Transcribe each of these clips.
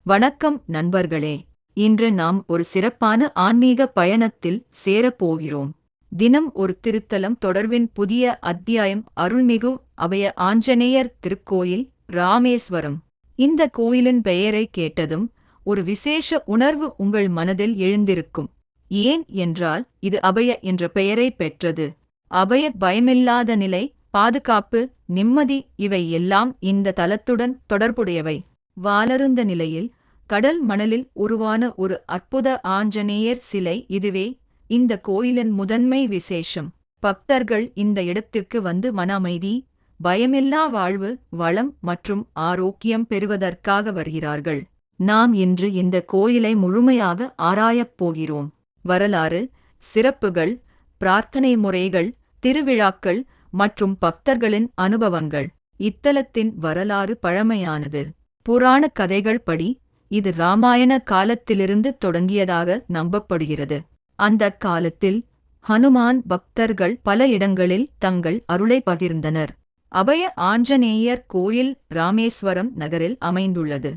வணக்கம் நண்பர்களே. இன்று நாம் ஒரு சிறப்பான ஆன்மீக பயணத்தில் சேரப்போகிறோம். தினம் ஒரு திருத்தலம் தொடர்பின் புதிய அத்தியாயம். அருள்மிகு அபய ஆஞ்சநேயர் திருக்கோயில், ராமேஸ்வரம். இந்த கோயிலின் பெயரை கேட்டதும் ஒரு விசேஷ உணர்வு உங்கள் மனதில் எழுந்திருக்கும். ஏன் என்றால் இது அபய என்ற பெயரை பெற்றது. அபய பயமில்லாத நிலை, பாதுகாப்பு, நிம்மதி, இவை எல்லாம் இந்த தலத்துடன் தொடர்புடையவை. வாளருந்த நிலையில் கடல் மணலில் உருவான ஒரு அற்புத ஆஞ்சநேயர் சிலை இதுவே இந்த கோயிலின் முதன்மை விசேஷம். பக்தர்கள் இந்த இடத்திற்கு வந்து மன அமைதி, பயமில்லா வாழ்வு, வளம் மற்றும் ஆரோக்கியம் பெறுவதற்காக வருகிறார்கள். நாம் இன்று இந்த கோயிலை முழுமையாக ஆராயப் போகிறோம். வரலாறு, சிறப்புகள், பிரார்த்தனை முறைகள், திருவிழாக்கள் மற்றும் பக்தர்களின் அனுபவங்கள். இத்தலத்தின் வரலாறு பழமையானது. புராண கதைகள் படி இது இராமாயண காலத்திலிருந்து தொடங்கியதாக நம்பப்படுகிறது. அந்த காலத்தில் ஹனுமான் பக்தர்கள் பல இடங்களில் தங்கள் அருளை பகிர்ந்தனர். அபய ஆஞ்சநேயர் கோயில் ராமேஸ்வரம் நகரில் அமைந்துள்ளது.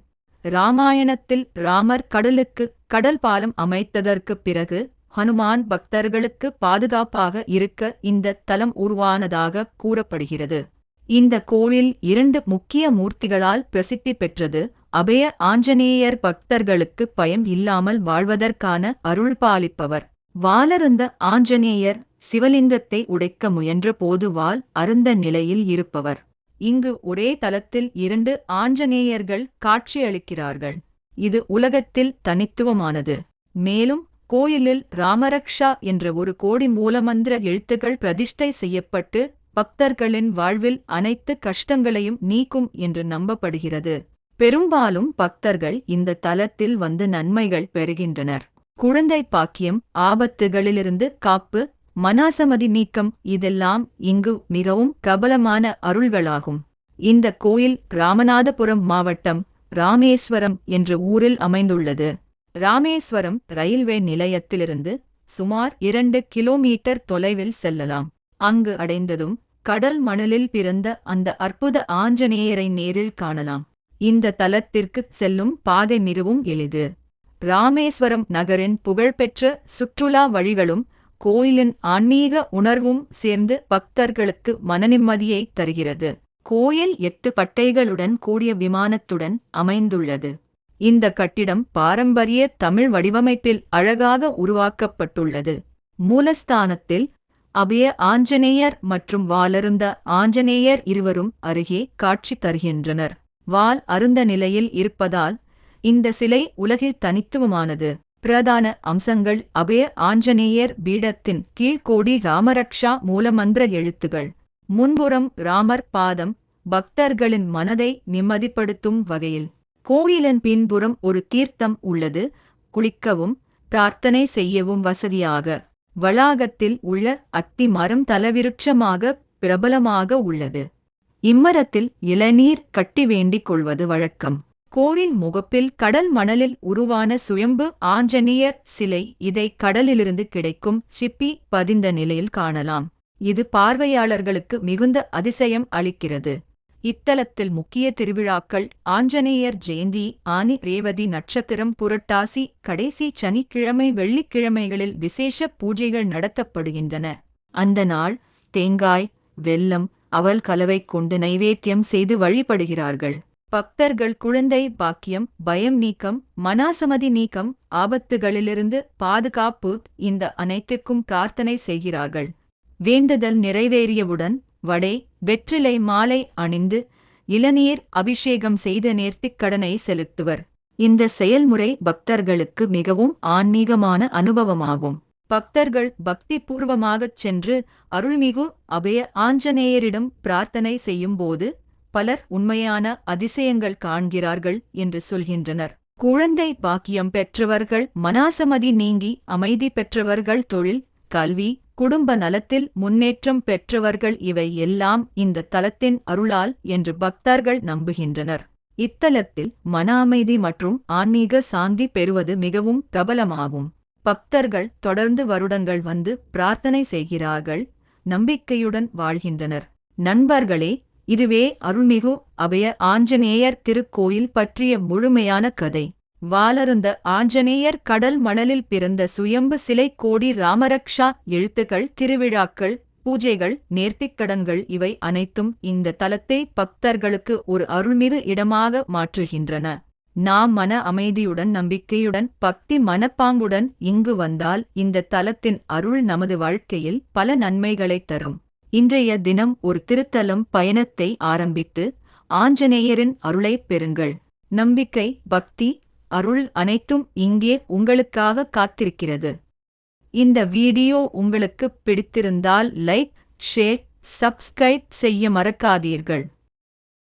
இராமாயணத்தில் ராமர் கடலுக்கு கடல் பாலம் அமைத்ததற்குப் பிறகு ஹனுமான் பக்தர்களுக்கு பாதுகாப்பாக இருக்க இந்த தலம் உருவானதாக கூறப்படுகிறது. இந்த கோவில் 2 முக்கிய மூர்த்திகளால் பிரசித்தி பெற்றது. அபய ஆஞ்சநேயர் பக்தர்களுக்கு பயம் இல்லாமல் வாழ்வதற்கான அருள் பாலிப்பவர். வாளருந்த ஆஞ்சநேயர் சிவலிங்கத்தை உடைக்க முயன்ற போது வாள் அருந்த நிலையில் இருப்பவர். இங்கு ஒரே தலத்தில் 2 ஆஞ்சநேயர்கள் காட்சியளிக்கிறார்கள். இது உலகத்தில் தனித்துவமானது. மேலும் கோயிலில் ராமரக்ஷா என்ற ஒரு கோடி மூலமந்திர எழுத்துக்கள் பிரதிஷ்டை செய்யப்பட்டு பக்தர்களின் வாழ்வில் அனைத்து கஷ்டங்களையும் நீக்கும் என்று நம்பப்படுகிறது. பெரும்பாலும் பக்தர்கள் இந்த தலத்தில் வந்து நன்மைகள் பெறுகின்றனர். குழந்தை பாக்கியம், ஆபத்துகளிலிருந்து காப்பு, மனாசமதி நீக்கம், இதெல்லாம் இங்கு மிகவும் பிரபலமான அருள்களாகும். இந்த கோயில் ராமநாதபுரம் மாவட்டம் ராமேஸ்வரம் என்ற ஊரில் அமைந்துள்ளது. ராமேஸ்வரம் ரயில்வே நிலையத்திலிருந்து சுமார் 2 கிலோமீட்டர் தொலைவில் செல்லலாம். அங்கு அடைந்ததும் கடல் மணலில் பிறந்த அந்த அற்புத ஆஞ்சநேயரை நேரில் காணலாம். இந்த தலத்திற்கு செல்லும் பாதை மிகவும் எளிது. ராமேஸ்வரம் நகரின் புகழ்பெற்ற சுற்றுலா வழிகளும் கோயிலின் ஆன்மீக உணர்வும் சேர்ந்து பக்தர்களுக்கு மனநிம்மதியை தருகிறது. கோயில் 8 பட்டைகளுடன் கூடிய விமானத்துடன் அமைந்துள்ளது. இந்த கட்டிடம் பாரம்பரிய தமிழ் வடிவமைப்பில் அழகாக உருவாக்கப்பட்டுள்ளது. மூலஸ்தானத்தில் அபய ஆஞ்சநேயர் மற்றும் வாளருந்த ஆஞ்சநேயர் இருவரும் அருகே காட்சி தருகின்றனர். வாள் அருந்த நிலையில் இருப்பதால் இந்த சிலை உலகில் தனித்துவமானது. பிரதான அம்சங்கள்: அபய ஆஞ்சநேயர் பீடத்தின் கீழ்கோடி ராமரக்ஷா மூலமந்திர எழுத்துகள். முன்புறம் ராமர் பாதம், பக்தர்களின் மனதை நிம்மதிப்படுத்தும் வகையில். கோயிலின் பின்புறம் ஒரு தீர்த்தம் உள்ளது, குளிக்கவும் பிரார்த்தனை செய்யவும் வசதியாக. வளாகத்தில் உள்ள அத்தி மரம் தலவிருட்சமாக பிரபலமாக உள்ளது. இம்மரத்தில் இளநீர் கட்டி வேண்டிக் கொள்வது வழக்கம். கோவில் முகப்பில் கடல் மணலில் உருவான சுயம்பு ஆஞ்சநேயர் சிலை. இதை கடலிலிருந்து கிடைக்கும் சிப்பி பதிந்த நிலையில் காணலாம். இது பார்வையாளர்களுக்கு மிகுந்த அதிசயம் அளிக்கிறது. இத்தலத்தில் முக்கிய திருவிழாக்கள்: ஆஞ்சநேயர் ஜெயந்தி, ஆனி ரேவதி நட்சத்திரம், புரட்டாசி கடைசி சனிக்கிழமை, வெள்ளிக்கிழமைகளில் விசேஷ பூஜைகள் நடத்தப்படுகின்றன. அந்த நாள் தேங்காய், வெல்லம், அவல் கலவை கொண்டு நைவேத்தியம் செய்து வழிபடுகிறார்கள். பக்தர்கள் குழந்தை பாக்கியம், பயம் நீக்கம், மனாசமதி நீக்கம், ஆபத்துகளிலிருந்து பாதுகாப்பு, இந்த அனைத்துக்கும் பிரார்த்தனை செய்கிறார்கள். வேண்டுதல் நிறைவேறியவுடன் வடை, வெற்றிலை மாலை அணிந்து இளநீர் அபிஷேகம் செய்து நேர்த்திக் கடனை செலுத்துவர். இந்த செயல்முறை பக்தர்களுக்கு மிகவும் ஆன்மீகமான அனுபவமாகும். பக்தர்கள் பக்தி பூர்வமாகச் சென்று அருள்மிகு அபய ஆஞ்சநேயரிடம் பிரார்த்தனை செய்யும் போது பலர் உண்மையான அதிசயங்கள் காண்கிறார்கள் என்று சொல்கின்றனர். குழந்தை பாக்கியம் பெற்றவர்கள், மனாசமதி நீங்கி அமைதி பெற்றவர்கள், தொழில், கல்வி, குடும்ப நலத்தில் முன்னேற்றம் பெற்றவர்கள், இவை எல்லாம் இந்த தலத்தின் அருளால் என்று பக்தர்கள் நம்புகின்றனர். இத்தலத்தில் மன அமைதி மற்றும் ஆன்மீக சாந்தி பெறுவது மிகவும் பிரபலமாகும். பக்தர்கள் தொடர்ந்து வருடங்கள் வந்து பிரார்த்தனை செய்கிறார்கள், நம்பிக்கையுடன் வாழ்கின்றனர். நண்பர்களே, இதுவே அருள்மிகு அபய ஆஞ்சநேயர் திருக்கோயில் பற்றிய முழுமையான கதை. வாளருந்த ஆஞ்சநேயர் கடல் மணலில் பிறந்த சுயம்பு சிலை கோடி ராமரக்ஷா எழுத்துக்கள் திருவிழாக்கள் பூஜைகள் நேர்த்திக்கடன்கள் இவை அனைத்தும் இந்த தலத்தை பக்தர்களுக்கு ஒரு அருள்மிகு இடமாக மாற்றுகின்றன. நாம் மன அமைதியுடன் நம்பிக்கையுடன் பக்தி மனப்பாங்குடன் இங்கு வந்தால் இந்த தலத்தின் அருள் நமது வாழ்க்கையில் பல நன்மைகளை தரும். இன்றைய தினம் ஒரு திருத்தலம் பயணத்தை ஆரம்பித்து ஆஞ்சநேயரின் அருளை பெறுங்கள். நம்பிக்கை பக்தி அருள் அனைத்தும் இங்கே உங்களுக்காக காத்திருக்கிறது. இந்த வீடியோ உங்களுக்கு பிடித்திருந்தால் லைக் ஷேர் சப்ஸ்கிரைப் செய்ய மறக்காதீர்கள்.